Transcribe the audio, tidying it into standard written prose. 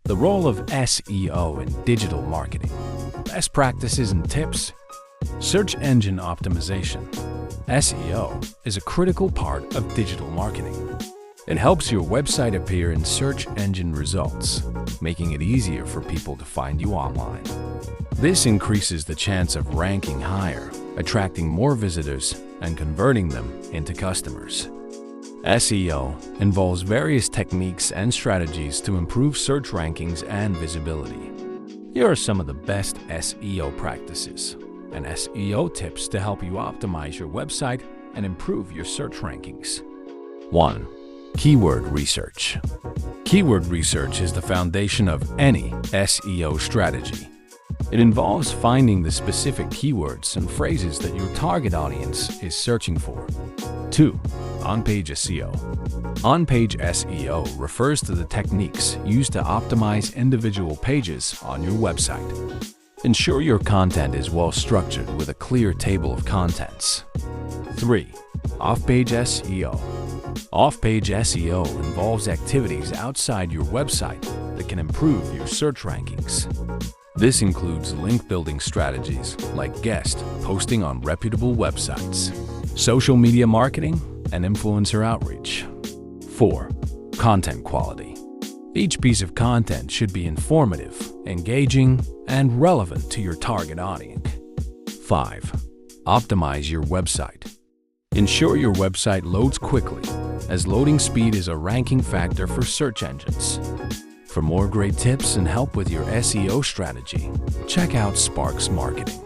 The role of SEO in digital marketing. Best practices and tips. Search engine optimization. SEO is a critical part of digital marketing. It helps your website appear in search engine results, making it easier for people to find you online. This increases the chance of ranking higher, attracting more visitors, and converting them into customers. SEO involves various techniques and strategies to improve search rankings and visibility. Here are some of the best SEO practices and SEO tips to help you optimize your website and improve your search rankings. 1. Keyword research. Keyword research is the foundation of any SEO strategy. It involves finding the specific keywords and phrases that your target audience is searching for. 2. On-page SEO. On-page SEO refers to the techniques used to optimize individual pages on your website. Ensure your content is well structured with a clear table of contents. 3. Off-page SEO. Off-page SEO involves activities outside your website that can improve your search rankings. This includes link-building strategies like guest posting on reputable websites, social media marketing, and influencer outreach. 4. Content quality. Each piece of content should be informative, engaging, and relevant to your target audience. 5. Optimize your website. Ensure your website loads quickly, as loading speed is a ranking factor for search engines. For more great tips and help with your SEO strategy, check out Sparks Marketing.